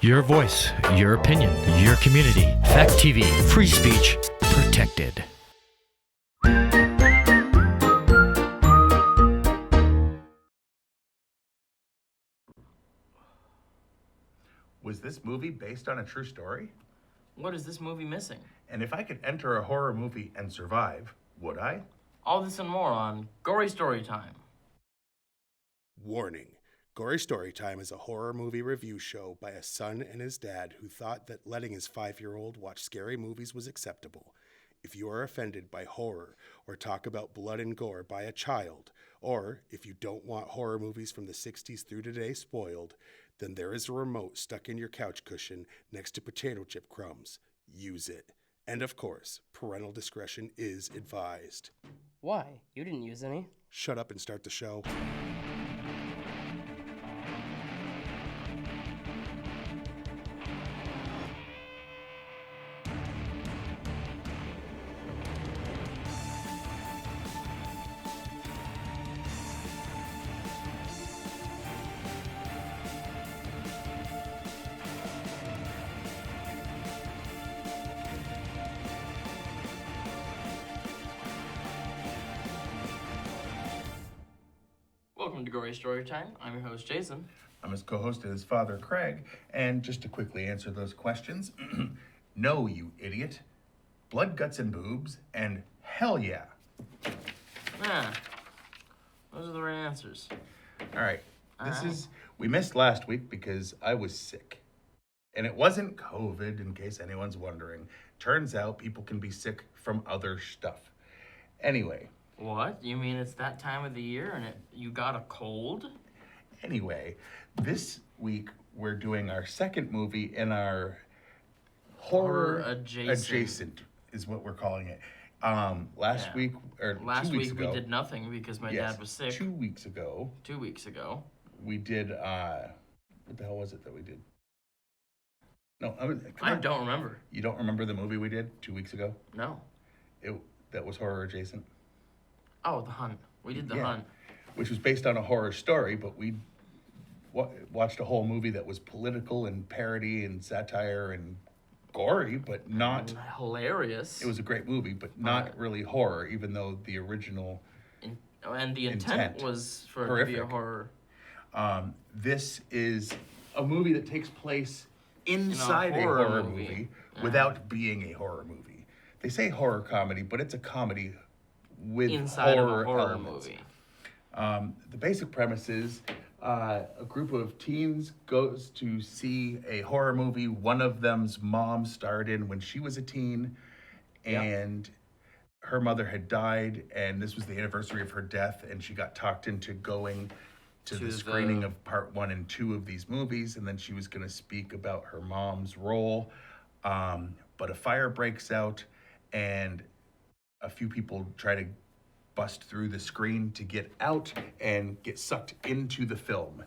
Your voice, your opinion, your community. Fact TV, free speech, protected. Was this movie based on a true story? What is this movie missing? And if I could enter a horror movie and survive, would I? All this and more on Gory Storytime. Warning. Gory Storytime is a horror movie review show by a son and his dad who thought that letting his 5-year-old watch scary movies was acceptable. If you are offended by horror or talk about blood and gore by a child, or if you don't want horror movies from the 60s through today spoiled, then there is a remote stuck in your couch cushion next to potato chip crumbs. Use it. And of course, parental discretion is advised. Why? You didn't use any. Shut up and start the show. Welcome to Gory Storytime. I'm your host, Jason. I'm his co-host and his father, Craig. And just to quickly answer those questions, no, you idiot. Blood, guts, and boobs, and hell yeah. Those are the right answers. All right, we missed last week because I was sick. And it wasn't COVID, in case anyone's wondering. Turns out people can be sick from other stuff. Anyway. What? You mean it's that time of the year and you got a cold? Anyway, this week we're doing our second movie in our horror adjacent is what we're calling it. Last week 2 weeks ago, we did nothing because my dad was sick. 2 weeks ago. 2 weeks ago. We did what the hell was it that we did? No, I don't remember. You don't remember the movie we did 2 weeks ago? No. That was horror adjacent. Oh, The Hunt. We did The Hunt. Which was based on a horror story, but we watched a whole movie that was political and parody and satire and gory, but not... And hilarious. It was a great movie, but not really horror, even though the original and the intent was for horrific. it to be a horror. This is a movie that takes place inside a horror movie without being a horror movie. They say horror comedy, but it's a comedy with inside horror, of a horror elements. movie. The basic premise is a group of teens goes to see a horror movie. One of them's mom starred in when she was a teen, and her mother had died, and this was the anniversary of her death, and she got talked into going to the screening of part 1 and 2 of these movies, and then she was going to speak about her mom's role. But a fire breaks out, and a few people try to bust through the screen to get out and get sucked into the film.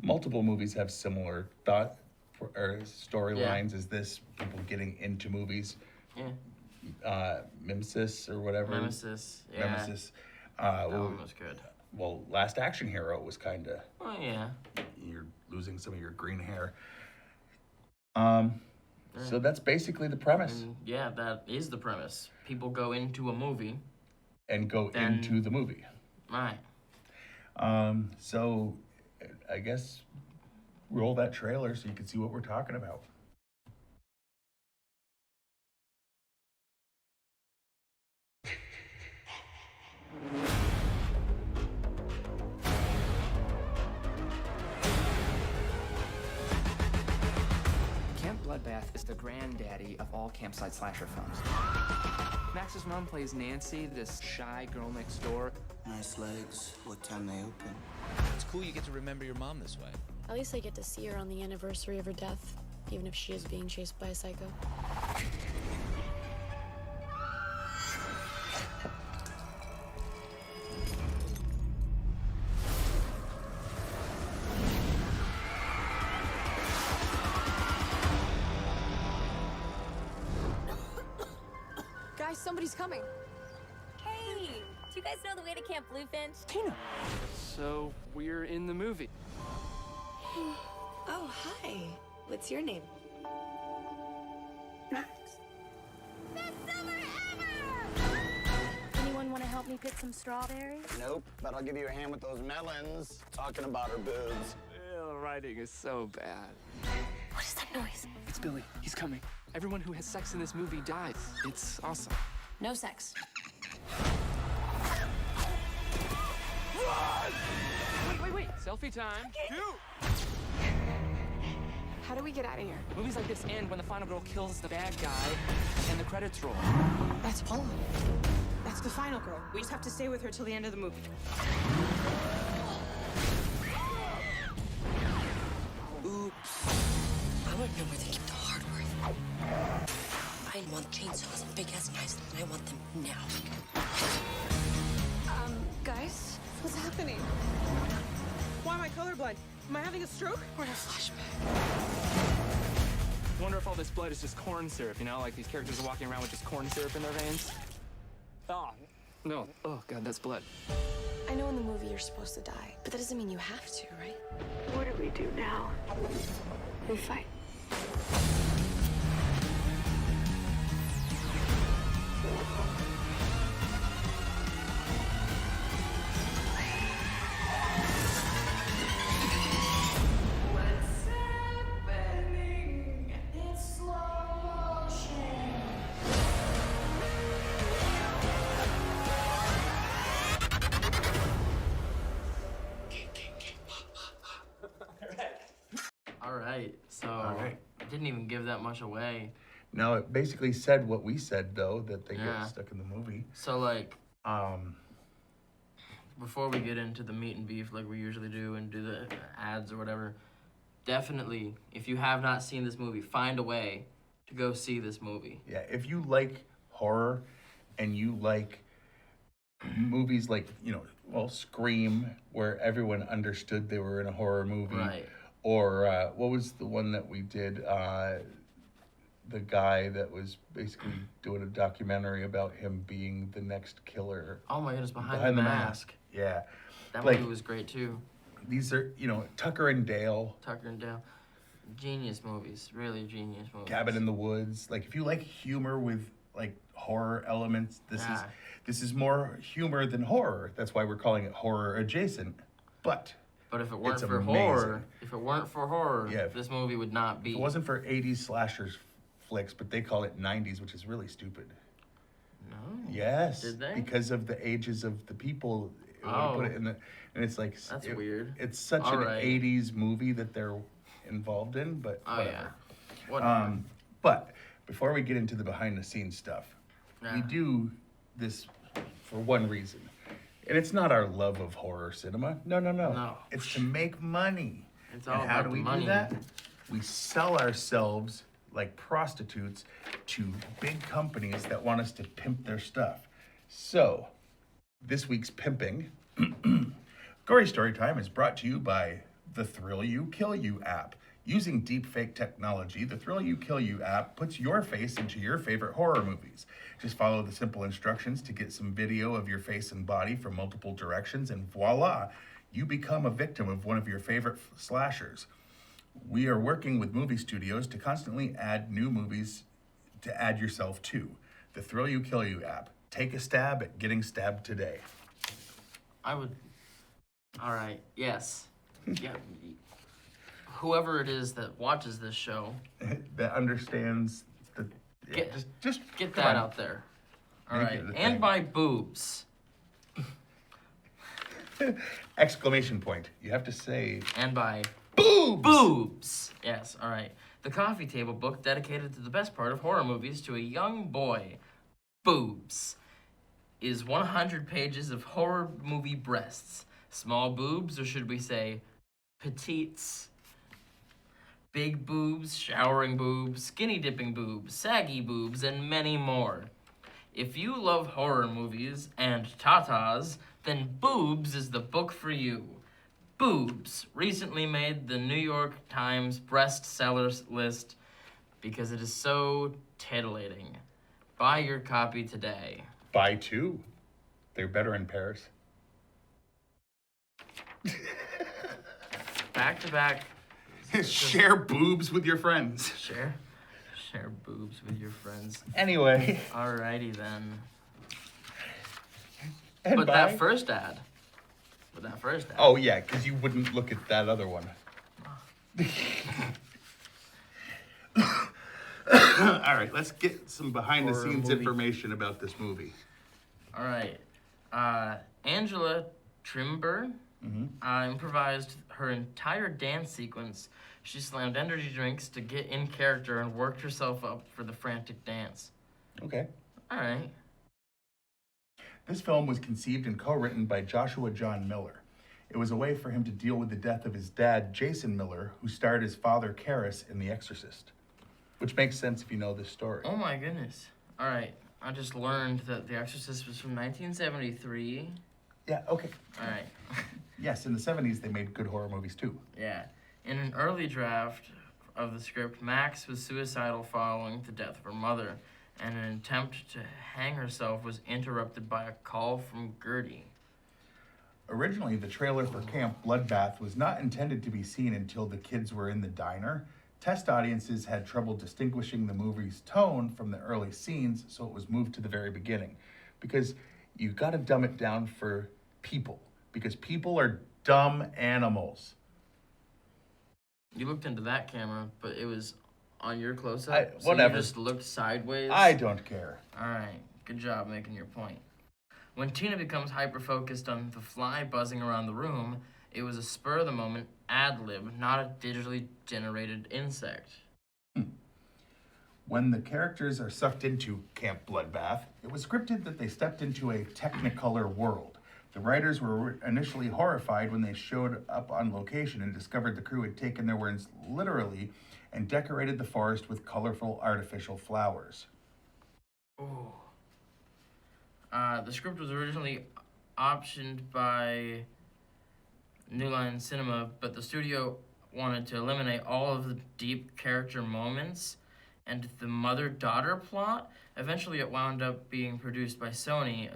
Multiple movies have similar storylines as this, people getting into movies. Yeah. Mimesis or whatever. Nemesis. Yeah. Nemesis. That one was good. Well, Last Action Hero was kind of... Oh, yeah. You're losing some of your green hair. So that's basically the premise. And that is the premise. People go into a movie. And go into the movie. Right. So I guess roll that trailer so you can see what we're talking about. Camp Bloodbath is the granddaddy of all campsite slasher films. Max's mom plays Nancy, this shy girl next door. Nice legs. What time they open? It's cool you get to remember your mom this way. At least I get to see her on the anniversary of her death, even if she is being chased by a psycho. Guys, somebody's coming. Hey, do you guys know the way to Camp Bluefinch? Tina! So, we're in the movie. Oh, hi. What's your name? Max. Anyone want to help me pick some strawberries? Nope, but I'll give you a hand with those melons. Talking about her boobs. The writing is so bad. What is that noise? It's Billy. He's coming. Everyone who has sex in this movie dies. It's awesome. No sex. Wait. Selfie time. How do we get out of here? Movies like this end when the final girl kills the bad guy and the credits roll. That's Paula. That's the final girl. We just have to stay with her till the end of the movie. Oops. I want to know where they keep the hardware. I want chainsaws and big-ass knives, and I want them now. Guys? What's happening? Why am I colorblind? Am I having a stroke? We're in a flashback. Wonder if all this blood is just corn syrup, you know? Like these characters are walking around with just corn syrup in their veins. Oh, no. Oh, God, that's blood. I know in the movie you're supposed to die, but that doesn't mean you have to, right? What do we do now? We fight. So All right. I didn't even give that much away. No, it basically said what we said, though, that they Yeah. get stuck in the movie. So like, Um, before we get into the meat and beef like we usually do and do the ads or whatever, definitely, if you have not seen this movie, find a way to go see this movie. yeah, if you like horror and you like movies like, Scream, where everyone understood they were in a horror movie. Right. Or what was the one that we did? The guy that was basically doing a documentary about him being the next killer. Oh my goodness, Behind the Mask. Yeah. That Like, movie was great too. These are, Tucker and Dale, Tucker and Dale. Genius movies. Really genius movies. Cabin in the Woods. Like, if you like humor with, like, horror elements, this is more humor than horror. That's why we're calling it horror adjacent. But if it weren't it's for amazing. horror, Yeah, this movie would not be. If it wasn't for 80s slashers flicks, but they call it 90s, which is really stupid. No. Yes. Did they? Because of the ages of the people. When you put it in and it's like... That's weird. It's such All an right. 80s movie that they're involved in, but Oh whatever. yeah. Whatever. But before we get into the behind-the-scenes stuff, we Yeah. do this for one reason. And it's not our love of horror cinema. No. No. It's to make money. It's And all how about do the we money. do that? We sell ourselves like prostitutes to big companies that want us to pimp their stuff. So, this week's pimping, Gory Storytime is brought to you by the Thrill You Kill You app. Using deepfake technology, the Thrill You Kill You app puts your face into your favorite horror movies. Just follow the simple instructions to get some video of your face and body from multiple directions, and voila, you become a victim of one of your favorite slashers. We are working with movie studios to constantly add new movies to add yourself to. The Thrill You Kill You app. Take a stab at getting stabbed today. I would. All right. Yes. Yeah. Whoever it is that watches this show, That understands the... Yeah, Get- just get come that on. out there. All Make right. it a And thing. by boobs. Exclamation point. You have to say And by boobs. boobs. Yes. All right. The coffee table book dedicated to the best part of horror movies to a young boy. Boobs is 100 pages of horror movie breasts. Small boobs, or should we say petites? Big boobs, showering boobs, skinny dipping boobs, saggy boobs, and many more. If you love horror movies and tatas, then Boobs is the book for you. Boobs recently made the New York Times bestsellers list because it is so titillating. Buy your copy today. Buy two. They're better in pairs. Back to back Share boobs with your friends. Share boobs with your friends. Anyway. Alrighty then. And But bye. that first ad. Oh yeah, because you wouldn't look at that other one. All right, let's get some behind-the-scenes information about this movie. All right. Angela Trimber improvised her entire dance sequence. She slammed energy drinks to get in character and worked herself up for the frantic dance. Okay. All right. This film was conceived and co-written by Joshua John Miller. It was a way for him to deal with the death of his dad, Jason Miller, who starred as Father Karras in The Exorcist. Which makes sense if you know this story. Oh my goodness. All right. I just learned that The Exorcist was from 1973. Yeah, okay. All right. Yes, in the 70s they made good horror movies too. Yeah. In an early draft of the script, Max was suicidal following the death of her mother, and an attempt to hang herself was interrupted by a call from Gertie. Originally, the trailer for Camp Bloodbath was not intended to be seen until the kids were in the diner. Test audiences had trouble distinguishing the movie's tone from the early scenes, so it was moved to the very beginning. Because you gotta dumb it down for people, because people are dumb animals. You looked into that camera, but it was on your close-up, so whatever. you just looked sideways. I don't care. All right, good job making your point. When Tina becomes hyper-focused on the fly buzzing around the room, it was a spur-of-the-moment ad-lib, not a digitally generated insect. When the characters are sucked into Camp Bloodbath, it was scripted that they stepped into a Technicolor world. The writers were initially horrified when they showed up on location and discovered the crew had taken their words literally and decorated the forest with colorful artificial flowers. Ooh. The script was originally optioned by New Line Cinema, but the studio wanted to eliminate all of the deep character moments and the mother-daughter plot. Eventually, it wound up being produced by Sony,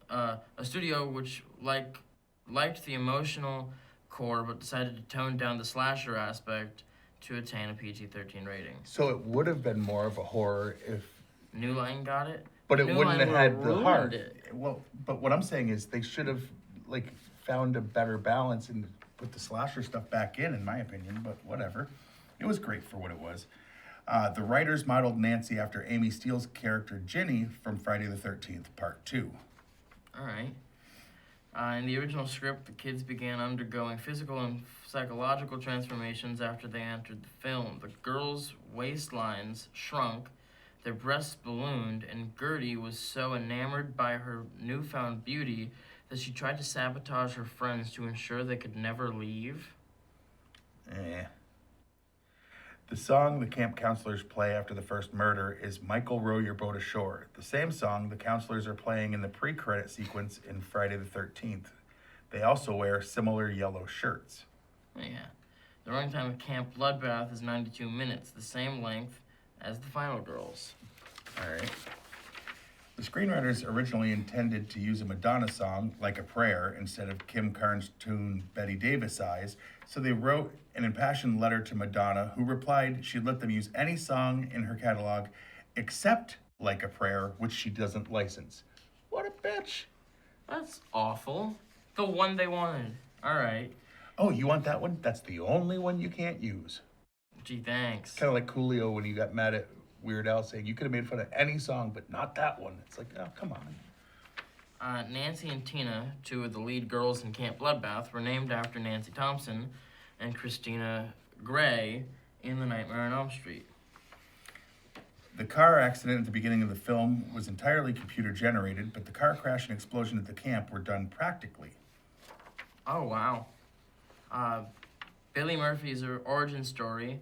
a studio which liked the emotional core, but decided to tone down the slasher aspect to attain a PG-13 rating. So it would have been more of a horror if New Line got it, but it New wouldn't Line have had the ruined heart. it. Well, but what I'm saying is they should have found a better balance and put the slasher stuff back in my opinion, but whatever. It was great for what it was. The writers modeled Nancy after Amy Steele's character Ginny from Friday the 13th, Part 2. All right. In the original script, the kids began undergoing physical and psychological transformations after they entered the film. The girls' waistlines shrunk, their breasts ballooned, and Gertie was so enamored by her newfound beauty that she tried to sabotage her friends to ensure they could never leave. The song the camp counselors play after the first murder is Michael, Row Your Boat Ashore, the same song the counselors are playing in the pre-credit sequence in Friday the 13th. They also wear similar yellow shirts. Yeah. The running time of Camp Bloodbath is 92 minutes, the same length as the Final Girls. All right. The screenwriters originally intended to use a Madonna song, Like a Prayer, instead of Kim Carnes' tune Betty Davis Eyes, so they wrote an impassioned letter to Madonna, who replied she'd let them use any song in her catalog except Like a Prayer, which she doesn't license. What a bitch. That's awful. The one they wanted. All right. Oh, you want that one? That's the only one you can't use. Gee, thanks. Kind of like Coolio when he got mad at Weird Al saying you could have made fun of any song, but not that one. It's like, oh, come on. Nancy and Tina, two of the lead girls in Camp Bloodbath, were named after Nancy Thompson and Christina Gray in The Nightmare on Elm Street. The car accident at the beginning of the film was entirely computer generated, but the car crash and explosion at the camp were done practically. Oh, wow. Billy Murphy's origin story,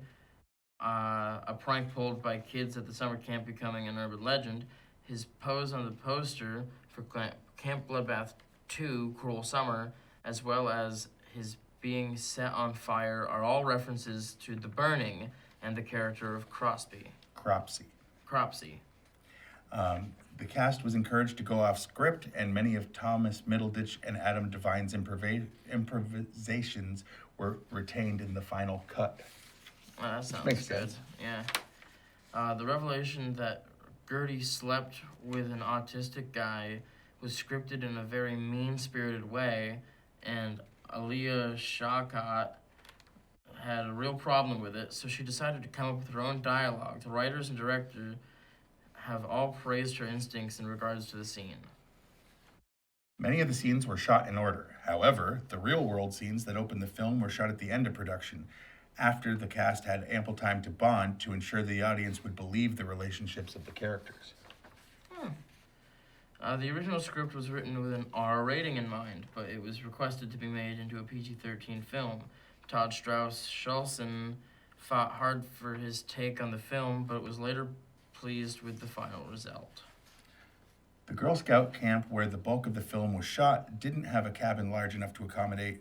a prank pulled by kids at the summer camp becoming an urban legend, his pose on the poster for Camp Bloodbath 2, Cruel Summer, as well as his being set on fire are all references to The Burning and the character of Cropsy. Cropsy. The cast was encouraged to go off script, and many of Thomas Middleditch and Adam Devine's improvisations were retained in the final cut. Oh, that sounds makes good. sense. Yeah. The revelation that Gertie slept with an autistic guy was scripted in a very mean-spirited way, and Aliyah Shawkat had a real problem with it, so she decided to come up with her own dialogue. The writers and director have all praised her instincts in regards to the scene. Many of the scenes were shot in order. However, the real-world scenes that opened the film were shot at the end of production, after the cast had ample time to bond to ensure the audience would believe the relationships of the characters. The original script was written with an R rating in mind, but it was requested to be made into a PG-13 film. Todd Strauss Schulson fought hard for his take on the film, but was later pleased with the final result. The Girl Scout camp where the bulk of the film was shot didn't have a cabin large enough to accommodate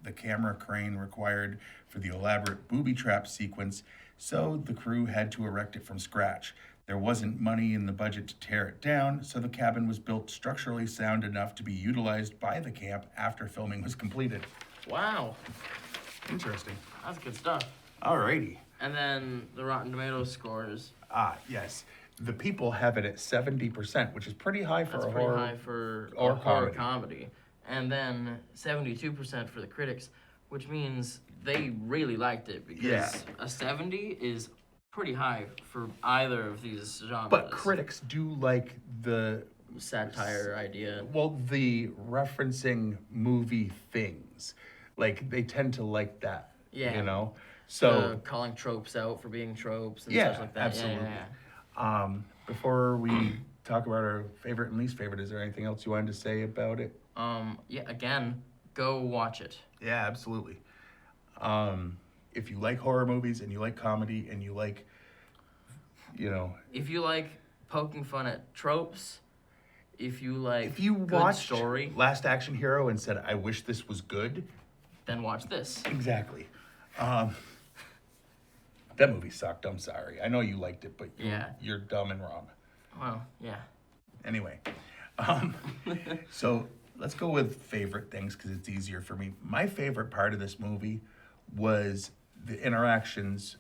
the camera crane required for the elaborate booby trap sequence, so the crew had to erect it from scratch. There wasn't money in the budget to tear it down, so the cabin was built structurally sound enough to be utilized by the camp after filming was completed. Wow, Interesting. that's good stuff. Alrighty. And then the Rotten Tomatoes scores. Yes. The people have it at 70%, which is pretty high for That's a pretty horror. high for or a horror comedy. comedy. And then 72% for the critics, which means they really liked it, because Yeah. a 70 is pretty high for either of these genres. But critics do like the satire idea. Well, the referencing movie things. Like, they tend to like that. Yeah. You know? So, calling tropes out for being tropes and yeah, stuff like that. absolutely. Yeah. Before we talk about our favorite and least favorite, is there anything else you wanted to say about it? Again, go watch it. Yeah, absolutely. If you like horror movies and you like comedy and you like, If you like poking fun at tropes, if you like if you good watched story, Last Action Hero and said, I wish this was good, then watch this. exactly. That movie sucked. I'm sorry. I know you liked it, but you're dumb and wrong. Well, yeah. Anyway, so let's go with favorite things because it's easier for me. My favorite part of this movie was the interactions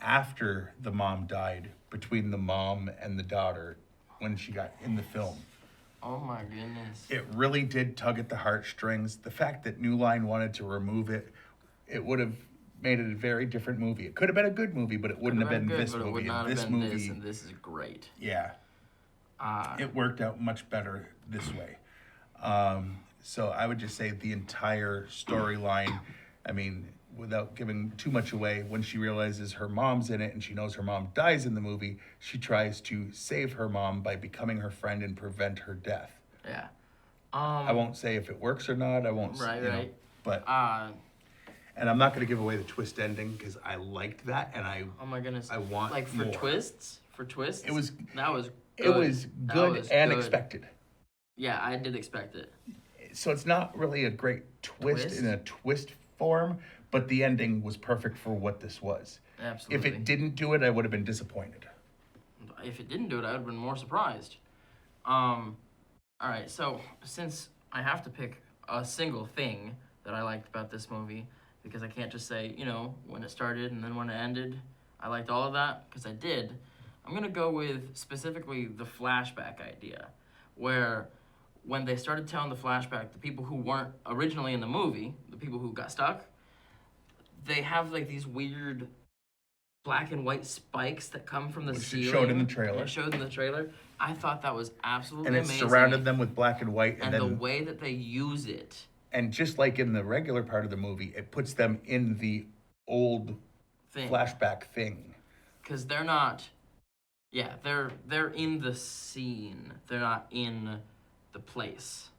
after the mom died between the mom and the daughter when she got in the film. Oh my goodness. It really did tug at the heartstrings. The fact that New Line wanted to remove it, it would have made it a very different movie. It could have been a good movie, but it wouldn't have been good, this but movie. It would not this have been movie, this, and this is great. Yeah. It worked out much better this way. So I would just say the entire storyline, I mean, without giving too much away, when she realizes her mom's in it and she knows her mom dies in the movie, she tries to save her mom by becoming her friend and prevent her death. Yeah. I won't say if it works or not. I won't. Right. But and I'm not going to give away the twist ending because I liked that, and oh my goodness, I want like for more. twists. It was that was good. It was good and good. expected. Yeah, I did expect it. So it's not really a great twist in a twist form, but the ending was perfect for what this was. Absolutely. If it didn't do it, I would have been disappointed. If it didn't do it, I would have been more surprised. All right, so since I have to pick a single thing that I liked about this movie, because I can't just say, when it started and then when it ended, I liked all of that, because I did, I'm going to go with specifically the flashback idea, where when they started telling the flashback, the people who weren't originally in the movie, the people who got stuck, they have like these weird black and white spikes that come from the ceiling. It showed in the trailer. It showed in the trailer. I thought that was absolutely amazing. And it surrounded them with black and white. And then the way that they use it. And just like in the regular part of the movie, it puts them in the old flashback thing. Because they're not, they're in the scene. They're not in the place,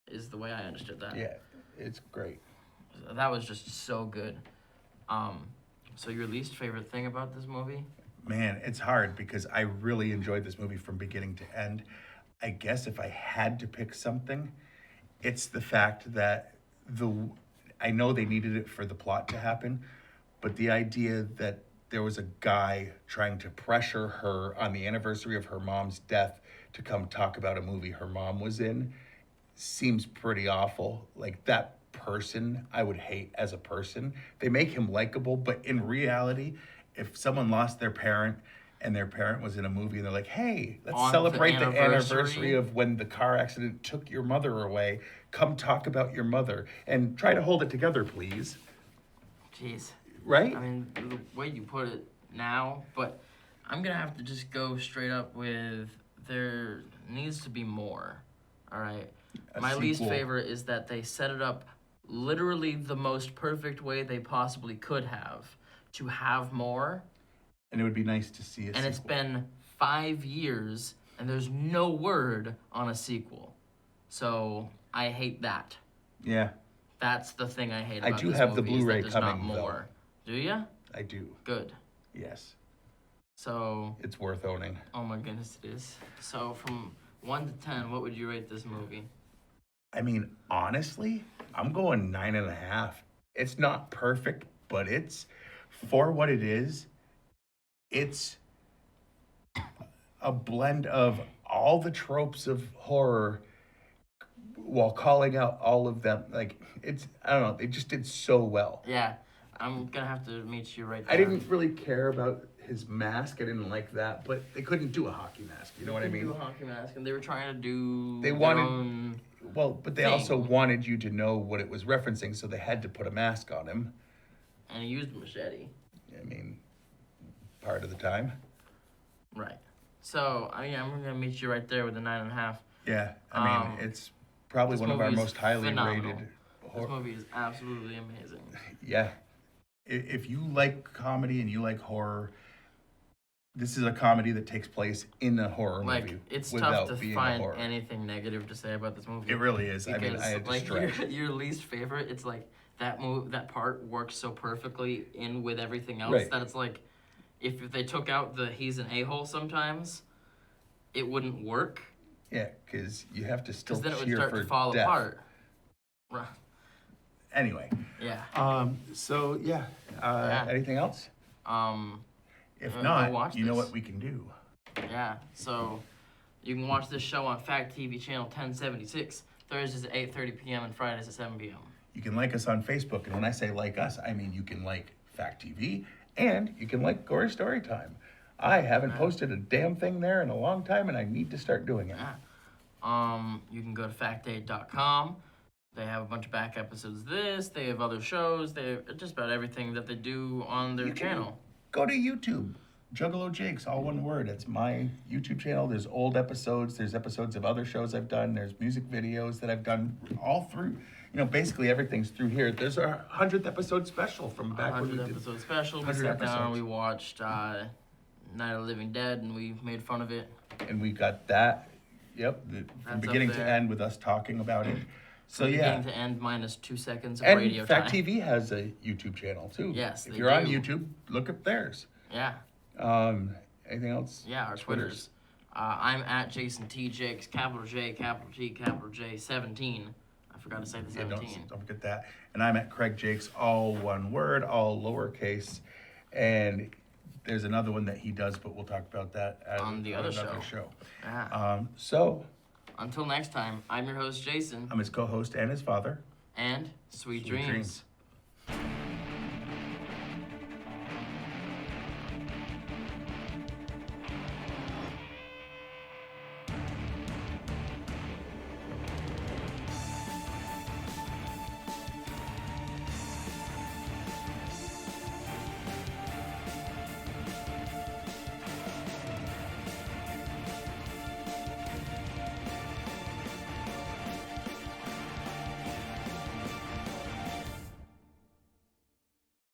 is the way I understood that. Yeah, it's great. That was just so good. So your least favorite thing about this movie? Man, it's hard because I really enjoyed this movie from beginning to end. I guess if I had to pick something, it's the fact that I know they needed it for the plot to happen, but the idea that there was a guy trying to pressure her on the anniversary of her mom's death to come talk about a movie her mom was in. Seems pretty awful. Like, that person I would hate as a person. They make him likable, but in reality, if someone lost their parent and their parent was in a movie and they're like, hey, let's celebrate the anniversary of when the car accident took your mother away. Come talk about your mother and try to hold it together, please. Jeez. Right? I mean, the way you put it now, but I'm going to have to just go straight up with there needs to be more. All right? My least favorite is that they set it up literally the most perfect way they possibly could have to have more. And it would be nice to see a sequel. And it's been 5 years, and there's no word on a sequel. So I hate that. Yeah. That's the thing I hate about I do this have the movie, Blu-ray is that there's coming, not more. though. Do ya? I do. Good. Yes. So... It's worth owning. Oh my goodness, it is. So from 1 to 10, what would you rate this movie? I mean, honestly, I'm going 9.5. It's not perfect, but it's, for what it is, it's a blend of all the tropes of horror while calling out all of them. Like, it's, I don't know, they just did so well. Yeah, I'm gonna have to meet you right there. I didn't really care about his mask. I didn't like that, but they couldn't do a hockey mask. You know what I mean? They couldn't do a hockey mask, and they were trying to do They their wanted, own well, but they thing. also wanted you to know what it was referencing, so they had to put a mask on him. And he used a machete. I mean, part of the time. Right. So, I mean, I'm going to meet you right there with a 9.5. Yeah, I mean, it's probably one of our most highly rated. This movie is absolutely amazing. Yeah. If you like comedy and you like horror, this is a comedy that takes place in a horror movie. It's without tough to being find horror. anything negative to say about this movie. It really is. Because, I mean, I had to like, stretch. your least favorite, it's like that part works so perfectly in with everything else Right. that it's like, if they took out the he's an a-hole sometimes, it wouldn't work. Yeah, because you have to still cheer for Because then it would start to fall death. apart. Right. Anyway. Yeah. So yeah. Anything else? If go not, watch you know this. what we can do. Yeah. So you can watch this show on Fact TV channel 1076, Thursdays at 8:30 p.m. and Fridays at 7 p.m. You can like us on Facebook, and when I say like us, I mean you can like Fact TV, and you can like Gory Storytime. I haven't posted a damn thing there in a long time, and I need to start doing it. You can go to factaid.com. They have a bunch of back episodes of this. They have other shows. They have just about everything that they do on their channel. Go to YouTube. Juggalo Jakes, all one word. It's my YouTube channel. There's old episodes. There's episodes of other shows I've done. There's music videos that I've done all through. You know, basically everything's through here. There's our 100th episode special from back when we did. 100th episode special. We 100 sat down, episodes. we watched Night of the Living Dead, and we made fun of it. And we got that. Yep, from That's beginning up to there. end with us talking about it. So From yeah. beginning to end minus 2 seconds of And radio Fact time. TV has a YouTube channel too. Yes, if they you're on do. YouTube, look at theirs. Yeah. Anything else? Yeah, our Twitters. I'm at Jason T. Jakes, capital J, capital T, capital J, 17. I forgot to say the 17. Don't forget that. And I'm at Craig Jakes, all one word, all lowercase. And there's another one that he does, but we'll talk about that On the other another show. show. Yeah. So Until next time, I'm your host, Jason. I'm his co-host and his father. And sweet dreams.